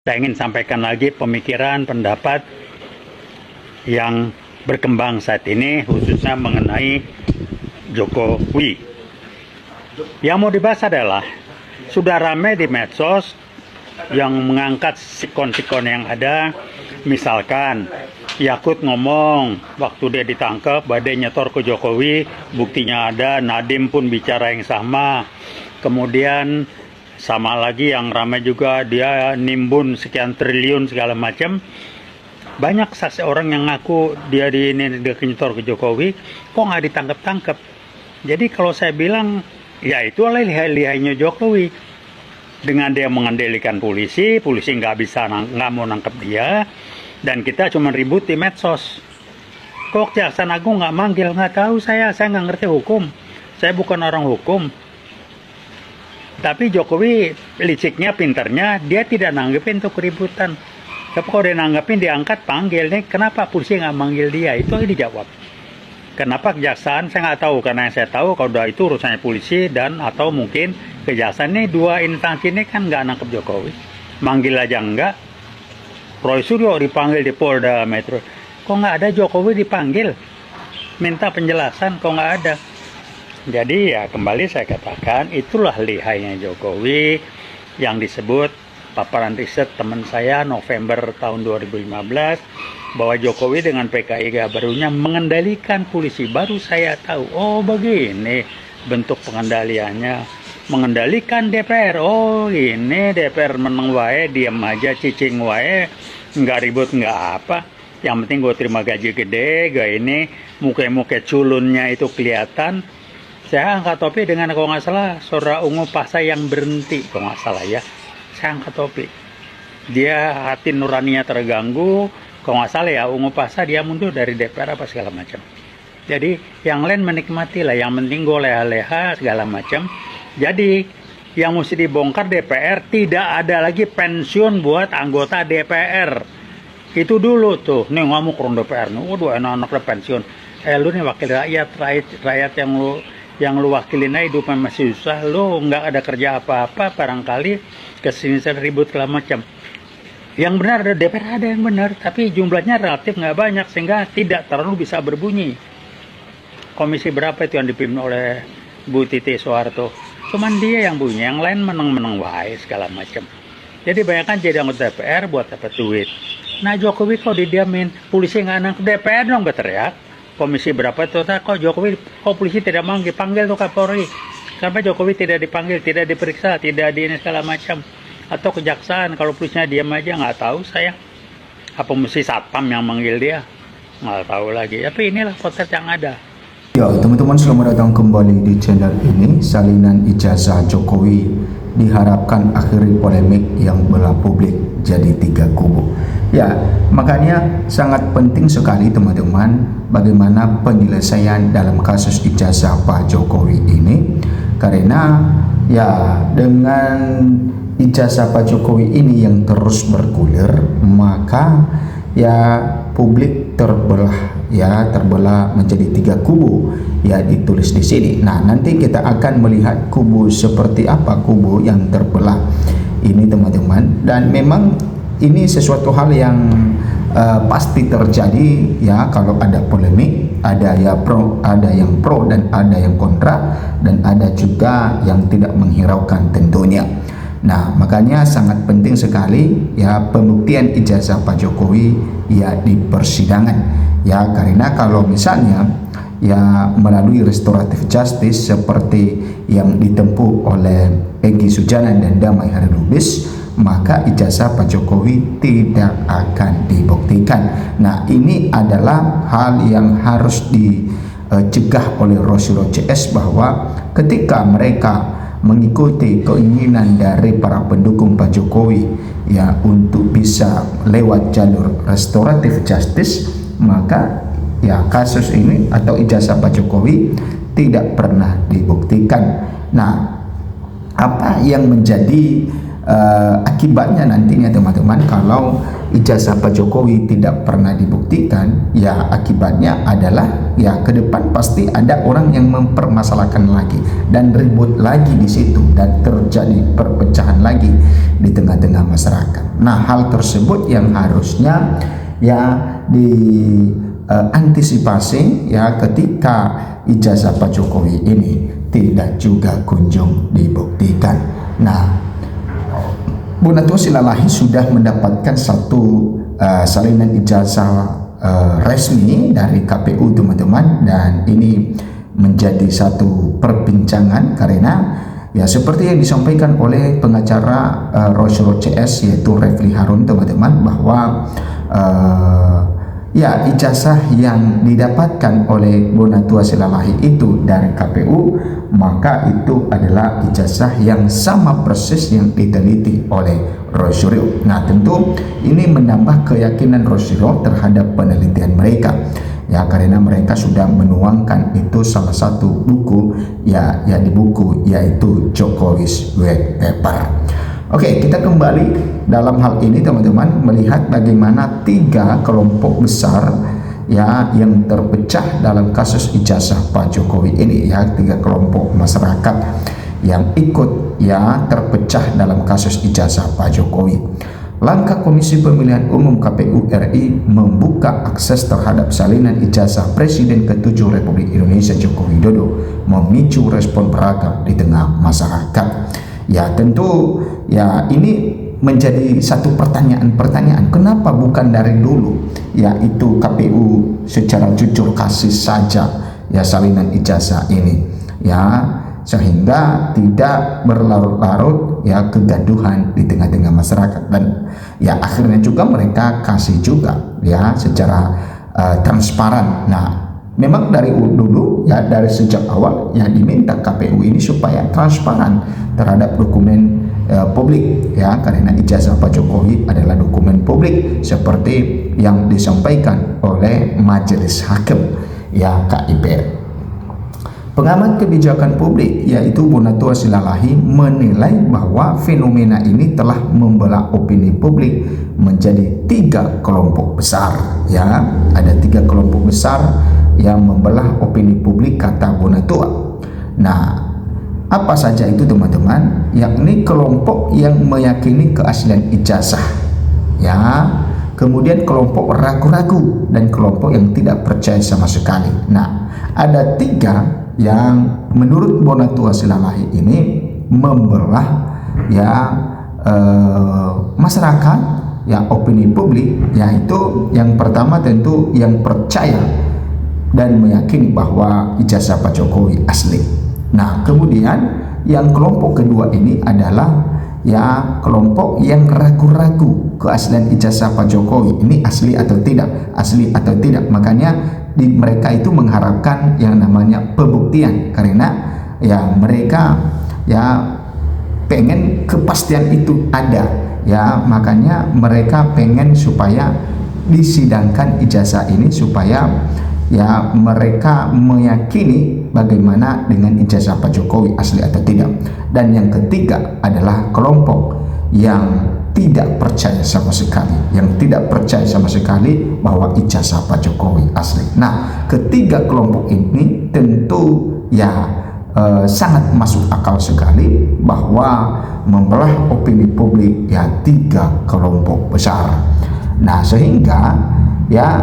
Saya ingin sampaikan lagi pemikiran, pendapat yang berkembang saat ini, khususnya mengenai Jokowi. Yang mau dibahas adalah, sudah ramai di medsos yang mengangkat sikon-sikon yang ada. Misalkan, Yakut ngomong waktu dia ditangkap, badai nyetor ke Jokowi, buktinya ada, Nadiem pun bicara yang sama. Kemudian sama lagi yang ramai juga, dia nimbun sekian triliun segala macam. Banyak saksi orang yang ngaku dia nyetor ke Jokowi, kok nggak ditangkap-tangkap. Jadi kalau saya bilang, ya itu adalah lihai-lihainya Jokowi. Dengan dia mengendalikan polisi nggak mau nangkep dia, dan kita cuma ribut di medsos. Kok Kejaksaan Agung nggak manggil? Nggak tahu saya nggak ngerti hukum. Saya bukan orang hukum. Tapi Jokowi liciknya, pinternya, dia tidak nanggepin tuh keributan. Tapi kalau dia nanggepin, diangkat, panggil. Nih, kenapa polisi nggak manggil dia? Itu aja dijawab. Kenapa kejaksaan? Saya nggak tahu. Karena yang saya tahu, kalau udah itu urusannya polisi dan atau mungkin kejaksaan. Ini dua instansi ini kan nggak nangkep Jokowi. Manggil aja enggak. Roy Suryo dipanggil di Polda Metro. Kok nggak ada Jokowi dipanggil? Minta penjelasan, kok nggak ada? Jadi ya kembali saya katakan, itulah lihainya Jokowi yang disebut paparan riset teman saya November tahun 2015, bahwa Jokowi dengan PKI barunya mengendalikan polisi. Baru saya tahu, oh begini bentuk pengendaliannya. Mengendalikan DPR, oh ini DPR meneng wae, diam aja, cicing wae, nggak ribut, nggak apa. Yang penting gue terima gaji gede, gue ini muka-muka culunnya itu kelihatan. Saya angkat topi dengan, kalau nggak salah, saudara Ungu Pasa yang berhenti, kalau nggak salah ya. Saya angkat topi. Dia hati nuraninya terganggu, kalau nggak salah ya, Ungu Pasa dia mundur dari DPR apa segala macam. Jadi yang lain menikmati lah, yang penting gue leha-leha segala macam. Jadi yang mesti dibongkar DPR, tidak ada lagi pensiun buat anggota DPR. Itu dulu tuh, nih ngamuk orang DPR, nih, waduh anak-anak pensiun. Lu nih wakil rakyat yang lu wakilin aja hidupnya masih susah, lu nggak ada kerja apa-apa, barangkali kesini ribut segala macam. Yang benar ada DPR, ada yang benar, tapi jumlahnya relatif nggak banyak sehingga tidak terlalu bisa berbunyi. Komisi berapa itu yang dipimpin oleh Bu Titi Soeharto? Cuman dia yang bunyi, yang lain menang-menang wae segala macam. Jadi bayangkan jadi anggota DPR buat dapat duit. Nah Jokowi kok didiamin, polisi nggak nangkep, DPR dong berteriak. Komisi berapa itu, kok polisi tidak manggil, panggil tuh Kapolri. Kenapa Jokowi tidak dipanggil, tidak diperiksa, tidak di ini segala macam. Atau kejaksaan, kalau polisinya diam aja, nggak tahu saya. Apa mesti satpam yang manggil dia? Nggak tahu lagi. Tapi inilah potret yang ada. Ya, teman-teman, selamat datang kembali di channel ini. Salinan ijazah Jokowi diharapkan akhiri polemik yang belah publik jadi 3 kubu. Ya, makanya sangat penting sekali teman-teman bagaimana penyelesaian dalam kasus ijazah Pak Jokowi ini. Karena ya dengan ijazah Pak Jokowi ini yang terus bergulir, maka ya publik terbelah menjadi 3 kubu, ya ditulis di sini. Nah, nanti kita akan melihat kubu seperti apa kubu yang terbelah ini teman-teman, dan memang ini sesuatu hal yang pasti terjadi ya. Kalau ada polemik, ada yang pro dan ada yang kontra, dan ada juga yang tidak menghiraukan tentunya. Nah, makanya sangat penting sekali ya pembuktian ijazah Pak Jokowi ya di persidangan ya, karena kalau misalnya ya melalui restoratif justice seperti yang ditempuh oleh Egy Sujana dan Damai Harilubis, maka ijazah Pak Jokowi tidak akan dibuktikan. Nah, ini adalah hal yang harus dicegah oleh Rosiro CS, bahwa ketika mereka mengikuti keinginan dari para pendukung Pak Jokowi ya untuk bisa lewat jalur restoratif justice, maka ya kasus ini atau ijazah Pak Jokowi tidak pernah dibuktikan. Nah, apa yang menjadi akibatnya nantinya teman-teman kalau ijazah Pak Jokowi tidak pernah dibuktikan, ya akibatnya adalah ya ke depan pasti ada orang yang mempermasalahkan lagi dan ribut lagi di situ dan terjadi perpecahan lagi di tengah-tengah masyarakat. Nah, hal tersebut yang harusnya ya diantisipasi ya ketika ijazah Pak Jokowi ini tidak juga kunjung dibuktikan. Nah, Bu Natua Silalahi sudah mendapatkan satu salinan ijazah resmi dari KPU, teman-teman, dan ini menjadi satu perbincangan karena ya seperti yang disampaikan oleh pengacara Rosyro CS yaitu Refli Harun, teman-teman, bahwa ya ijazah yang didapatkan oleh Bu Natua Silalahi itu dari KPU, maka itu adalah ijazah yang sama persis yang diteliti oleh Rosyro. Nah, tentu ini menambah keyakinan Rosyro terhadap penelitian mereka ya, karena mereka sudah menuangkan itu salah satu buku ya di buku yaitu Jokowi's White Paper. Oke, kita kembali dalam hal ini, teman-teman, melihat bagaimana 3 kelompok besar ya yang terpecah dalam kasus ijazah Pak Jokowi ini ya, 3 kelompok masyarakat yang ikut ya terpecah dalam kasus ijazah Pak Jokowi. Langkah Komisi Pemilihan Umum KPU RI membuka akses terhadap salinan ijazah Presiden ke-7 Republik Indonesia Joko Widodo memicu respon beragam di tengah masyarakat. Ya, tentu ya ini menjadi satu pertanyaan, kenapa bukan dari dulu ya itu KPU secara jujur kasih saja ya salinan ijazah ini ya, sehingga tidak berlarut-larut ya kegaduhan di tengah-tengah masyarakat, dan ya akhirnya juga mereka kasih juga ya secara transparan. Nah, memang dari dulu ya, dari sejak awal ya diminta KPU ini supaya transparan terhadap dokumen publik ya, karena ijazah Pak Jokowi adalah dokumen publik seperti yang disampaikan oleh Majelis Hakim ya KIP. Pengamat kebijakan publik yaitu Bu Natua Silalahi menilai bahwa fenomena ini telah membelah opini publik menjadi 3 kelompok besar ya. Ada 3 kelompok besar yang membelah opini publik, kata Bu Natua. Nah, apa saja itu, teman-teman? Yakni kelompok yang meyakini keaslian ijazah ya, kemudian kelompok ragu-ragu, dan kelompok yang tidak percaya sama sekali. Nah, ada 3 yang menurut Bu Natua Silalahi ini membelah ya masyarakat ya, opini publik, yaitu yang pertama tentu yang percaya dan meyakini bahwa ijazah Pak Jokowi asli. Nah, kemudian yang kelompok kedua ini adalah ya kelompok yang ragu-ragu keaslian ijazah Pak Jokowi ini asli atau tidak, makanya mereka itu mengharapkan yang namanya pembuktian, karena ya mereka ya pengen kepastian itu ada ya, makanya mereka pengen supaya disidangkan ijazah ini supaya ya mereka meyakini bagaimana dengan ijazah Pak Jokowi asli atau tidak. Dan yang ketiga adalah kelompok yang tidak percaya sama sekali bahwa ijazah Pak Jokowi asli. Nah, ketiga kelompok ini tentu ya sangat masuk akal sekali bahwa membelah opini publik ya 3 kelompok besar. Nah, sehingga ya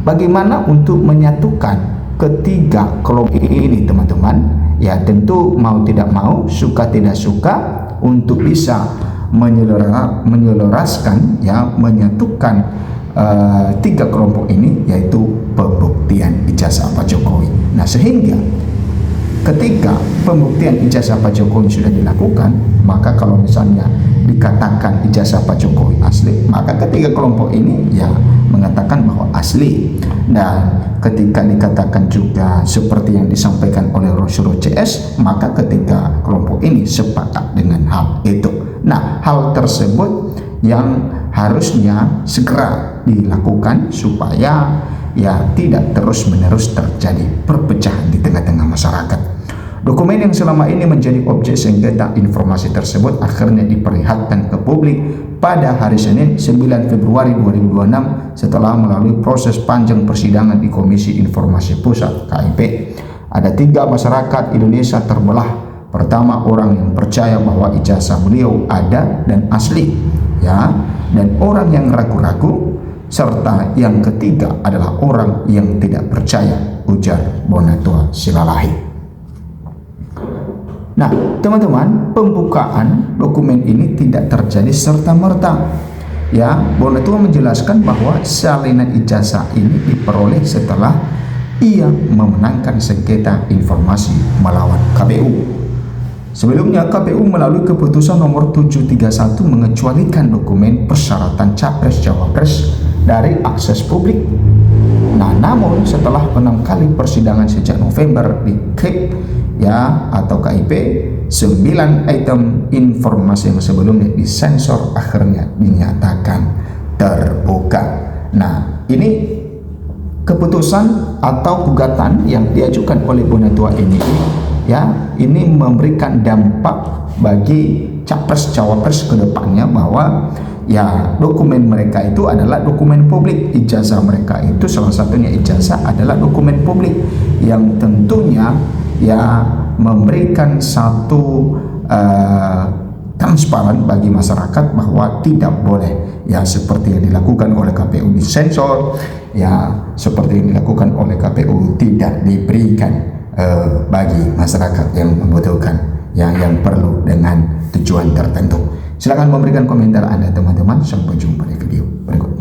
bagaimana untuk menyatukan ketiga kelompok ini, teman-teman? Ya tentu mau tidak mau, suka tidak suka, untuk bisa menyelaraskan ya, menyatukan 3 kelompok ini, yaitu pembuktian ijazah Pak Jokowi. Nah, sehingga ketika pembuktian ijazah Pak Jokowi sudah dilakukan, maka kalau misalnya dikatakan ijazah Pak Jokowi asli, maka ketiga kelompok ini ya mengatakan bahwa asli. Dan ketika dikatakan juga seperti yang disampaikan oleh Rosyro CS, maka ketiga kelompok ini sepakat dengan hal itu. Nah, hal tersebut yang harusnya segera dilakukan supaya ya tidak terus-menerus terjadi perpecahan di tengah-tengah masyarakat. Dokumen yang selama ini menjadi objek sengketa informasi tersebut akhirnya diperlihatkan ke publik pada hari Senin 9 Februari 2026 setelah melalui proses panjang persidangan di Komisi Informasi Pusat KIP. Ada 3 masyarakat Indonesia terbelah. Pertama, orang yang percaya bahwa ijazah beliau ada dan asli, ya, dan orang yang ragu-ragu, serta yang ketiga adalah orang yang tidak percaya, ujar Bonatua Silalahi. Nah, teman-teman, pembukaan dokumen ini tidak terjadi serta-merta. Ya, Bonatua menjelaskan bahwa salinan ijazah ini diperoleh setelah ia memenangkan sengketa informasi melawan KPU. Sebelumnya, KPU melalui keputusan nomor 731 mengecualikan dokumen persyaratan Capres-Cawapres dari akses publik. Nah, namun setelah 6 kali persidangan sejak November di KIP, ya, atau KIP, 9 item informasi yang sebelumnya disensor akhirnya dinyatakan terbuka. Nah, ini keputusan atau gugatan yang diajukan oleh Bonatua ini, ya, ini memberikan dampak bagi Capres-Cawapres ke depannya bahwa ya dokumen mereka itu adalah dokumen publik. Ijazah mereka itu salah satunya ijazah adalah dokumen publik yang tentunya ya memberikan satu transparan bagi masyarakat bahwa tidak boleh ya seperti yang dilakukan oleh KPU disensor, ya seperti yang dilakukan oleh KPU tidak diberikan bagi masyarakat yang membutuhkan, yang perlu dengan tujuan tertentu. Silakan memberikan komentar Anda teman-teman. Sampai jumpa di video berikutnya.